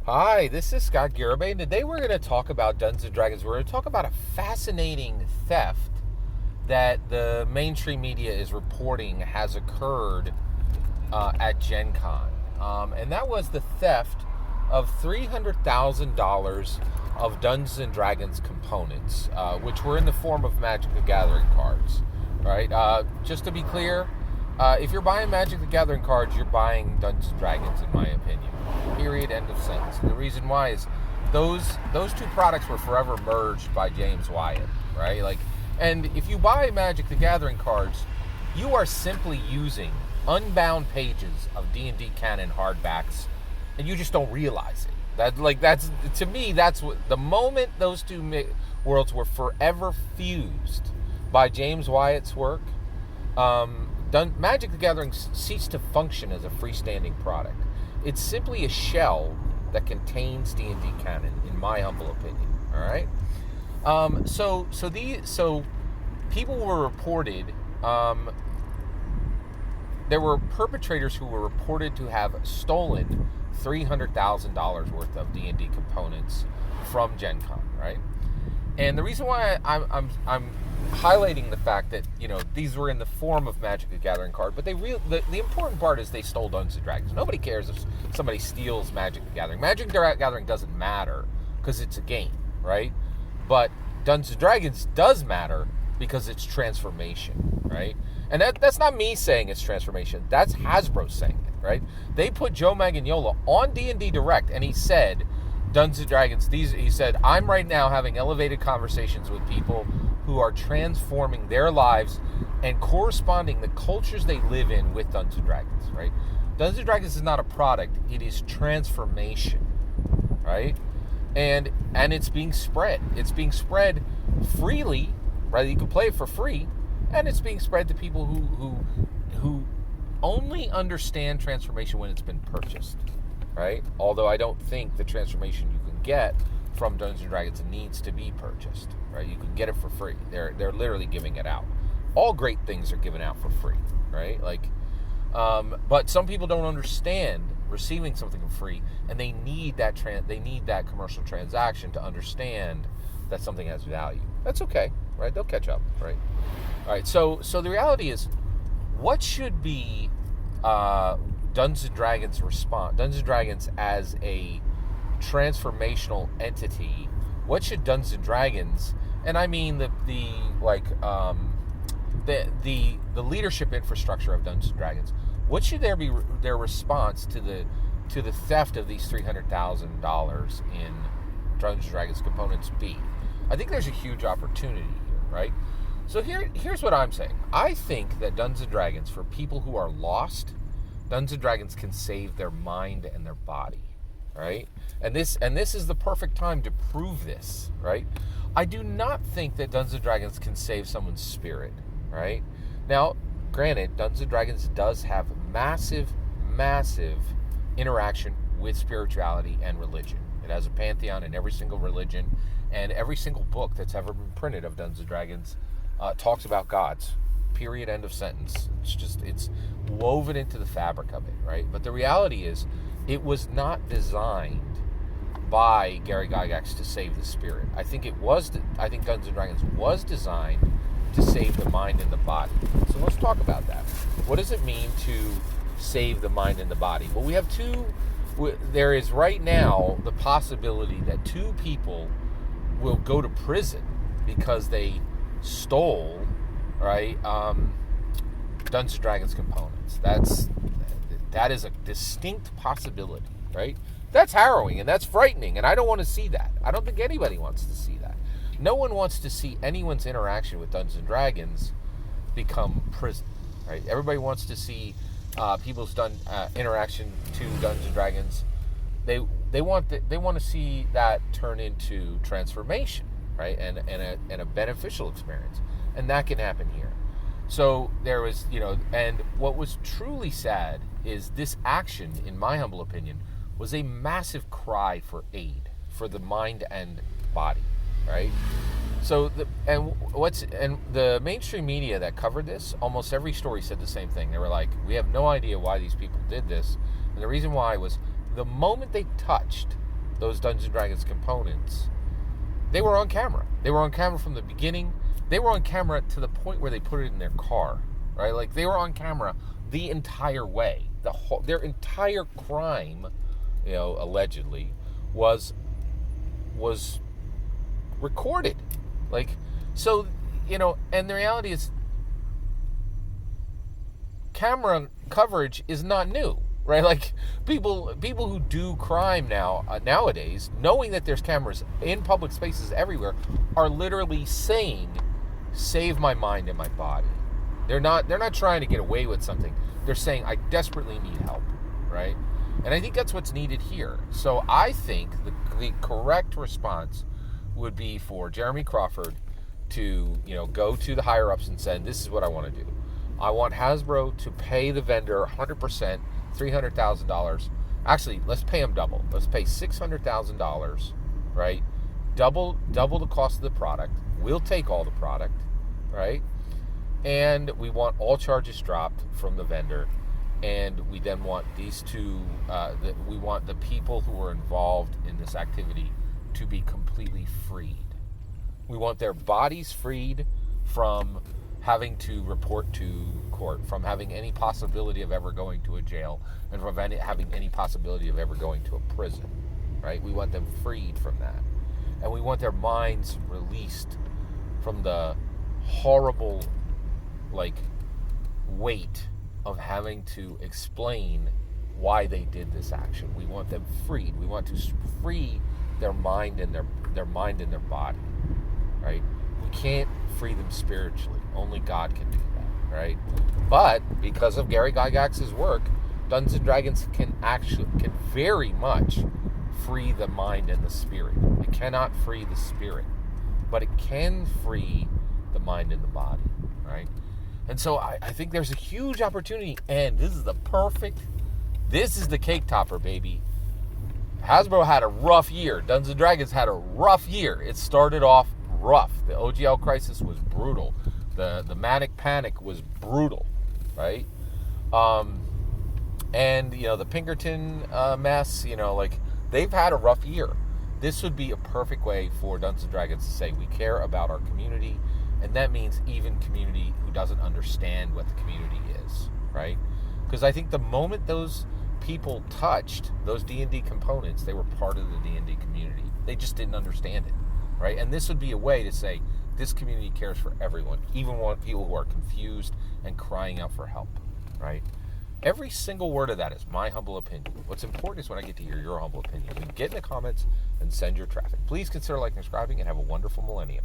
Hi, this is Scott Garibay, and today we're going to talk about Dungeons and Dragons. We're going to talk about a fascinating theft that the mainstream media is reporting has occurred at Gen Con. And that was the theft of $300,000 of Dungeons and Dragons components, which were in the form of Magic the Gathering cards. Right? Just to be clear, if you're buying Magic the Gathering cards, you're buying Dungeons and Dragons, in my opinion. Period. End of sentence. And the reason why is those two products were forever merged by James Wyatt, right? And if you buy Magic the Gathering cards, you are simply using unbound pages of D&D canon hardbacks, and you just don't realize it. That's to me, that's what the moment those two worlds were forever fused by James Wyatt's work. Magic the Gathering ceased to function as a freestanding product. It's simply a shell that contains D&D canon, in my humble opinion. All right. So people were reported. There were perpetrators who were reported to have stolen $300,000 worth of D&D components from Gen Con, right? And the reason why I'm highlighting the fact that, these were in the form of Magic the Gathering card, but the important part is they stole Dungeons and Dragons. Nobody cares if somebody steals Magic the Gathering. Magic the Gathering doesn't matter because it's a game, right? But Dungeons and Dragons does matter because it's transformation, right? And that's not me saying it's transformation. That's Hasbro saying it, right? They put Joe Manganiello on D&D Direct, and he said, Dungeons and Dragons, he said, I'm right now having elevated conversations with people who are transforming their lives and corresponding the cultures they live in with Dungeons and Dragons, right? Dungeons and Dragons is not a product, it is transformation, right? And it's being spread. It's being spread freely, right? You can play it for free, and it's being spread to people who only understand transformation when it's been purchased, right? Although I don't think the transformation you can get from Dungeons and Dragons needs to be purchased, right? You can get it for free. They're literally giving it out. All great things are given out for free, right? But some people don't understand receiving something for free, and they need that commercial transaction to understand that something has value. That's okay, right? They'll catch up, right? All right. So the reality is, what should be Dungeons and Dragons response? Dungeons and Dragons as a transformational entity. What should Dungeons and Dragons, and I mean the leadership infrastructure of Dungeons and Dragons, what should their response to the theft of these $300,000 in Dungeons and Dragons components be? I think there's a huge opportunity here, right? So here's what I'm saying. I think that Dungeons and Dragons, for people who are lost, Dungeons and Dragons can save their mind and their body, right? And this is the perfect time to prove this, right? I do not think that Dungeons and Dragons can save someone's spirit, right? Now, granted, Dungeons and Dragons does have massive interaction with spirituality and religion. It has a pantheon in every single religion, and every single book that's ever been printed of Dungeons and Dragons talks about gods. Period. End of sentence. It's woven into the fabric of it, right? But the reality is, it was not designed by Gary Gygax to save the spirit. I think Dungeons and Dragons was designed to save the mind and the body. So let's talk about that. What does it mean to save the mind and the body? Well, we have there is right now the possibility that two people will go to prison because they stole, right, Dungeons and Dragons components. That is a distinct possibility, right? That's harrowing and that's frightening, and I don't want to see that. I don't think anybody wants to see that. No one wants to see anyone's interaction with Dungeons and Dragons become prison, right? Everybody wants to see people's interaction to Dungeons and Dragons. They want to see that turn into transformation, right, and a beneficial experience, and that can happen here. So there was, and what was truly sad is this action, in my humble opinion, was a massive cry for aid for the mind and body, right? So the mainstream media that covered this, almost every story said the same thing. They were like, we have no idea why these people did this, and the reason why was the moment they touched those Dungeons & Dragons components, they were on camera. They were on camera from the beginning. They were on camera to the point where they put it in their car, right? Like, they were on camera the entire way. Their entire crime, allegedly, was recorded. Like, so, and the reality is, camera coverage is not new, right? Like, people who do crime nowadays, knowing that there's cameras in public spaces everywhere, are literally saying, "Save my mind and my body." They're not trying to get away with something. They're saying, "I desperately need help," right? And I think that's what's needed here. So I think the correct response would be for Jeremy Crawford to, go to the higher ups and say, "This is what I want to do. I want Hasbro to pay the vendor 100%, $300,000. Actually, let's pay them double. Let's pay $600,000, right? Double the cost of the product. We'll take all the product, right? And we want all charges dropped from the vendor. And we then want these two, we want the people who are involved in this activity to be completely freed. We want their bodies freed from having to report to court, from having any possibility of ever going to a jail, and from having any possibility of ever going to a prison, right? We want them freed from that. And we want their minds released from the horrible, weight of having to explain why they did this action. We want them freed. We want to free their mind and their mind and their body, right? We can't free them spiritually. Only God can do that, right? But because of Gary Gygax's work, Dungeons & Dragons can very much free the mind and the spirit. It cannot free the spirit, but it can free the mind and the body, right? And so I think there's a huge opportunity, and this is the cake topper, baby. Hasbro had a rough year. Dungeons & Dragons had a rough year. It started off rough. The OGL crisis was brutal. The Manic Panic was brutal, right? And, the Pinkerton mess, they've had a rough year. This would be a perfect way for Dungeons & Dragons to say, we care about our community, and that means even community who doesn't understand what the community is, right? Because I think the moment those people touched those D&D components, they were part of the D&D community. They just didn't understand it, right? And this would be a way to say, this community cares for everyone, even people who are confused and crying out for help, right? Every single word of that is my humble opinion. What's important is when I get to hear your humble opinion. You get in the comments and send your traffic. Please consider liking and subscribing, and have a wonderful millennium.